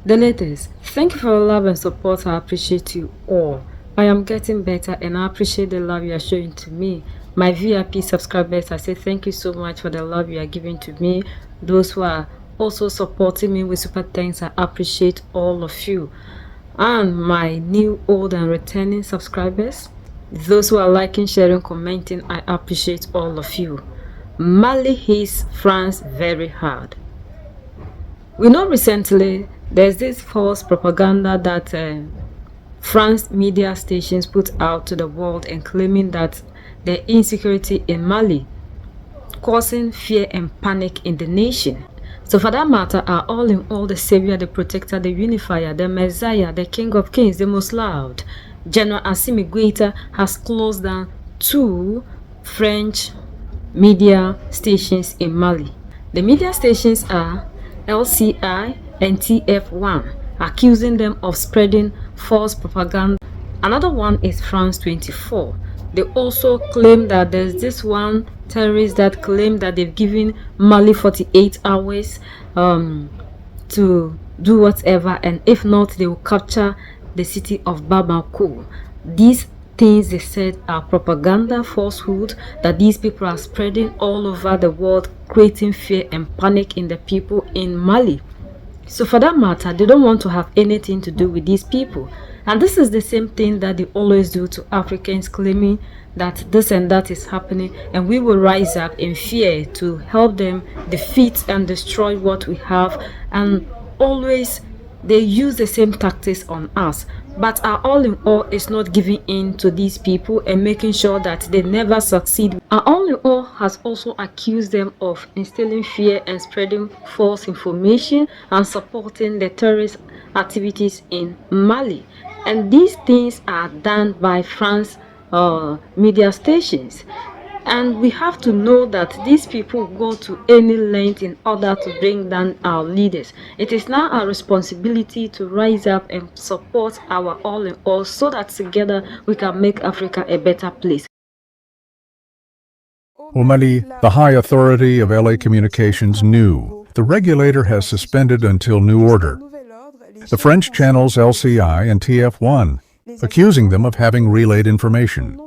The latest. Thank you for your love and support. I appreciate you all. I am getting better and I appreciate the love you are showing to me. My VIP subscribers, I say thank you so much for the love you are giving to me. Those who are also supporting me with super thanks, I appreciate all of you. And my new, old, and returning subscribers, those who are liking, sharing, commenting, I appreciate all of you. Mali hits France very hard. We know recently there's this false propaganda that France media stations put out to the world and claiming that the insecurity in Mali causing fear and panic in the nation. So for that matter, are all in all the savior, the protector, the unifier, the messiah, the king of kings, the most loved. General Assimi Goïta has closed down 2 French media stations in Mali. The media stations are LCI and TF1, accusing them of spreading false propaganda. Another one is France 24. They also claim that there's this one terrorist that claimed that they've given Mali 48 hours to do whatever, and if not, they will capture the city of Bamako. These things they said are propaganda, falsehood that these people are spreading all over the world, creating fear and panic in the people in Mali. So for that matter, they don't want to have anything to do with these people. And this is the same thing that they always do to Africans, claiming that this and that is happening, and we will rise up in fear to help them defeat and destroy what we have. And always they use the same tactics on us. But our all in all is not giving in to these people and making sure that they never succeed. Our all in all has also accused them of instilling fear and spreading false information and supporting the terrorist activities in Mali. And these things are done by France media stations. And we have to know that these people go to any length in order to bring down our leaders. It is now our responsibility to rise up and support our all in all so that together we can make Africa a better place. Au Mali, the high authority of LA Communications knew the regulator has suspended until new order the French channels LCI and TF1, accusing them of having relayed information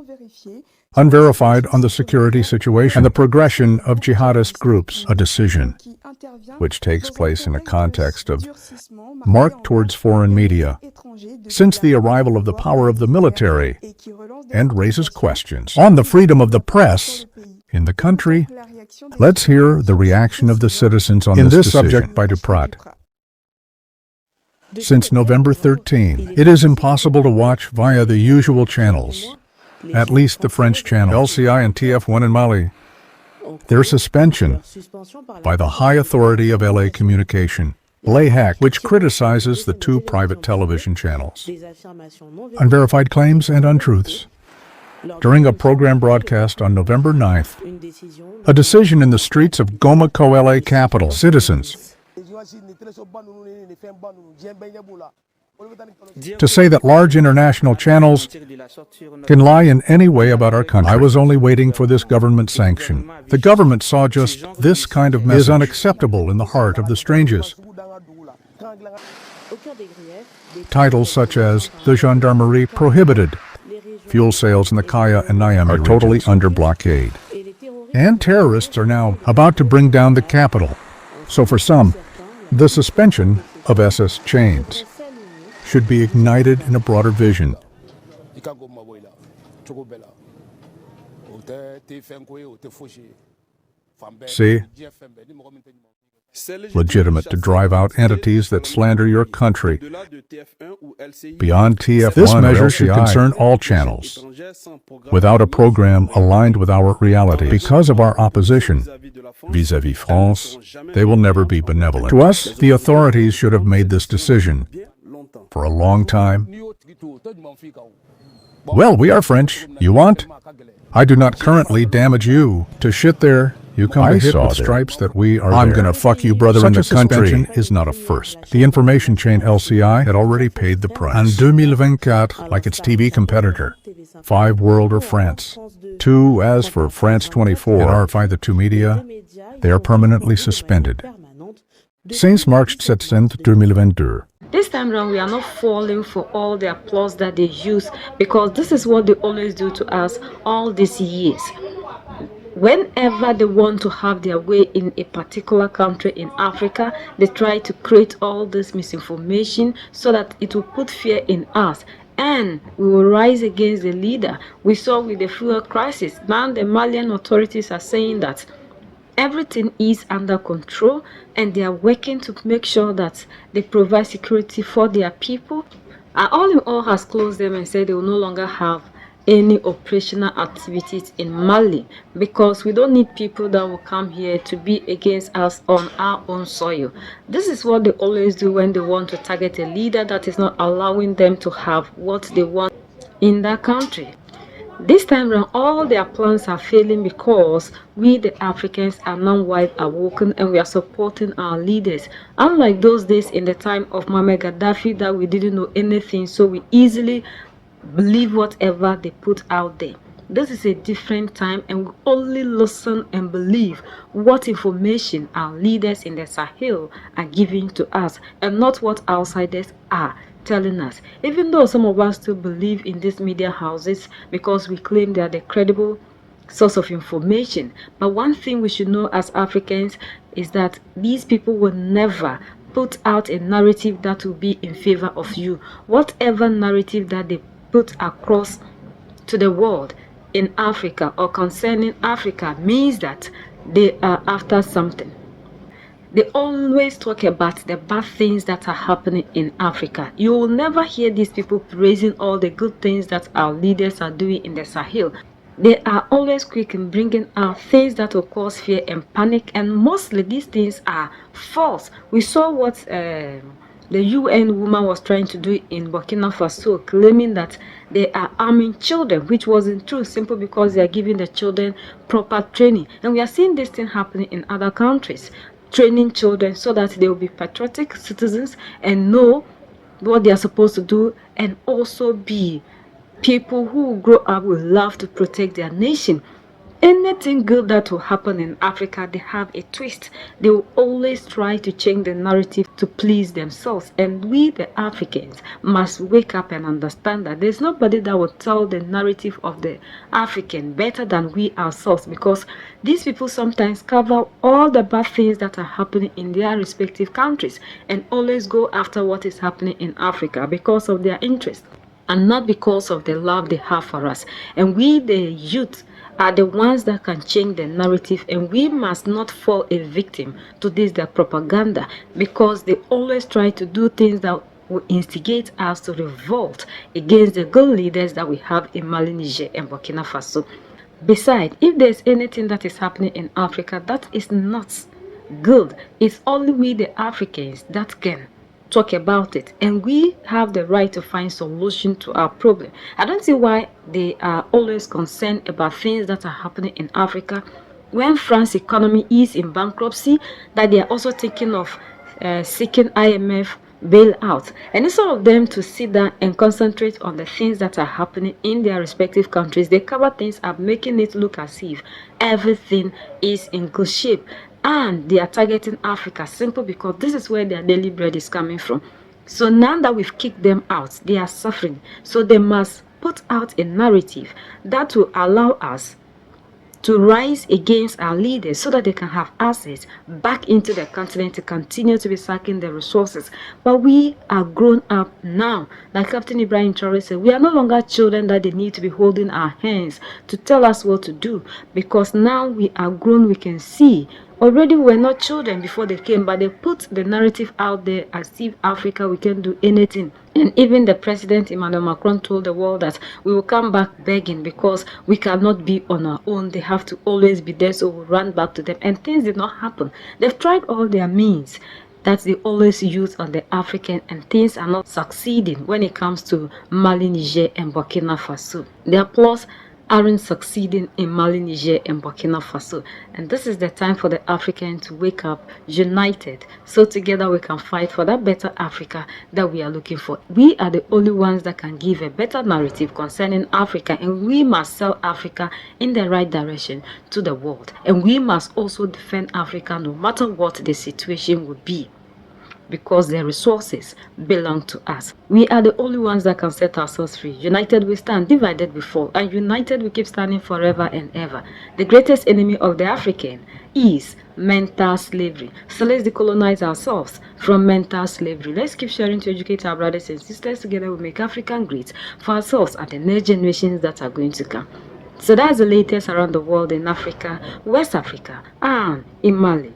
unverified on the security situation and the progression of jihadist groups, a decision which takes place in a context of marked towards foreign media since the arrival of the power of the military and raises questions on the freedom of the press in the country. Let's hear the reaction of the citizens on this subject by Duprat. Since November 13, it is impossible to watch via the usual channels, at least the French channel LCI and TF1 in Mali. Their suspension by the high authority of LA Communication, LAHAC, which criticizes the 2 private television channels. Unverified claims and untruths. During a program broadcast on November 9th, a decision in the streets of Goma Co-LA capital, citizens to say that large international channels can lie in any way about our country. I was only waiting for this government sanction. The government saw just this kind of message is unacceptable in the heart of the strangers. Titles such as the gendarmerie prohibited, fuel sales in the Kaya and Niamey are totally under blockade, and terrorists are now about to bring down the capital. So for some, the suspension of SS chains should be ignited in a broader vision. See, legitimate to drive out entities that slander your country. Beyond TF1, this measure should concern all channels, without a program aligned with our reality. Because of our opposition vis-à-vis France, they will never be benevolent. To us, the authorities should have made this decision for a long time. Well, we are French. You want? I do not currently damage you to shit there. You come to hit with stripes that we are I'm gonna fuck you, brother, in the country is not a first. The information chain LCI had already paid the price. En 2024, like its TV competitor, 5 World or France. 2, as for France 24, and RFI, the 2 media, they are permanently suspended. Since March 7, 2022. This time around, we are not falling for all the applause that they use, because this is what they always do to us all these years. Whenever they want to have their way in a particular country in Africa, they try to create all this misinformation so that it will put fear in us, and we will rise against the leader. We saw with the fuel crisis. Now the Malian authorities are saying that everything is under control, and they are working to make sure that they provide security for their people. All in all has closed them and said they will no longer have any operational activities in Mali, because we don't need people that will come here to be against us on our own soil. This is what they always do when they want to target a leader that is not allowing them to have what they want in that country. This time around, all their plans are failing because we, the Africans, are now wide awoken, and we are supporting our leaders. Unlike those days in the time of Muammar Gaddafi, that we didn't know anything, so we easily believe whatever they put out there. This is a different time, and we only listen and believe what information our leaders in the Sahel are giving to us, and not what outsiders are telling us. Even though some of us still believe in these media houses because we claim they are the credible source of information, but one thing we should know as Africans is that these people will never put out a narrative that will be in favor of you. Whatever narrative that they put across to the world in Africa or concerning Africa means that they are after something. They always talk about the bad things that are happening in Africa. You will never hear these people praising all the good things that our leaders are doing in the Sahel. They are always quick in bringing out things that will cause fear and panic, and mostly these things are false. We saw what the UN woman was trying to do in Burkina Faso, claiming that they are arming children, which wasn't true, simply because they are giving the children proper training. And we are seeing this thing happening in other countries, training children so that they will be patriotic citizens and know what they are supposed to do, and also be people who grow up with love to protect their nation. Anything good that will happen in Africa, they have a twist. They will always try to change the narrative to please themselves. And we, the Africans, must wake up and understand that there's nobody that will tell the narrative of the African better than we ourselves, because these people sometimes cover all the bad things that are happening in their respective countries and always go after what is happening in Africa because of their interest, and not because of the love they have for us. And we, the youth, are the ones that can change the narrative, and we must not fall a victim to this their propaganda, because they always try to do things that will instigate us to revolt against the good leaders that we have in Mali, Niger, and Burkina Faso. Besides, if there's anything that is happening in Africa that is not good, it's only we, the Africans, that can talk about it, and we have the right to find solution to our problem. I don't see why they are always concerned about things that are happening in Africa when France economy is in bankruptcy, that they are also thinking of seeking IMF bailout. And instead of them to sit down and concentrate on the things that are happening in their respective countries, they cover things up, making it look as if everything is in good shape. And they are targeting Africa simply because this is where their daily bread is coming from. So now that we've kicked them out, they are suffering. So they must put out a narrative that will allow us to rise against our leaders so that they can have access back into the continent to continue to be sucking the resources. But we are grown up now. Like Captain Ibrahim Traore said, we are no longer children that they need to be holding our hands to tell us what to do, because now we are grown, we can see. Already we were not children before they came, but they put the narrative out there as if Africa, we can do anything. And even the president, Emmanuel Macron, told the world that we will come back begging because we cannot be on our own. They have to always be there, so we'll run back to them. And things did not happen. They've tried all their means that they always use on the African, and things are not succeeding when it comes to Mali, Niger, and Burkina Faso. The applause aren't succeeding in Mali, Niger, and Burkina Faso. And this is the time for the African to wake up united, so together we can fight for that better Africa that we are looking for. We are the only ones that can give a better narrative concerning Africa, and we must sell Africa in the right direction to the world. And we must also defend Africa no matter what the situation would be. because their resources belong to us. We are the only ones that can set ourselves free. United we stand, divided we fall, and united we keep standing forever and ever. The greatest enemy of the African is mental slavery. So let's decolonize ourselves from mental slavery. Let's keep sharing to educate our brothers and sisters. Together we make African great for ourselves and the next generations that are going to come. So that's the latest around the world in Africa, West Africa, and in Mali.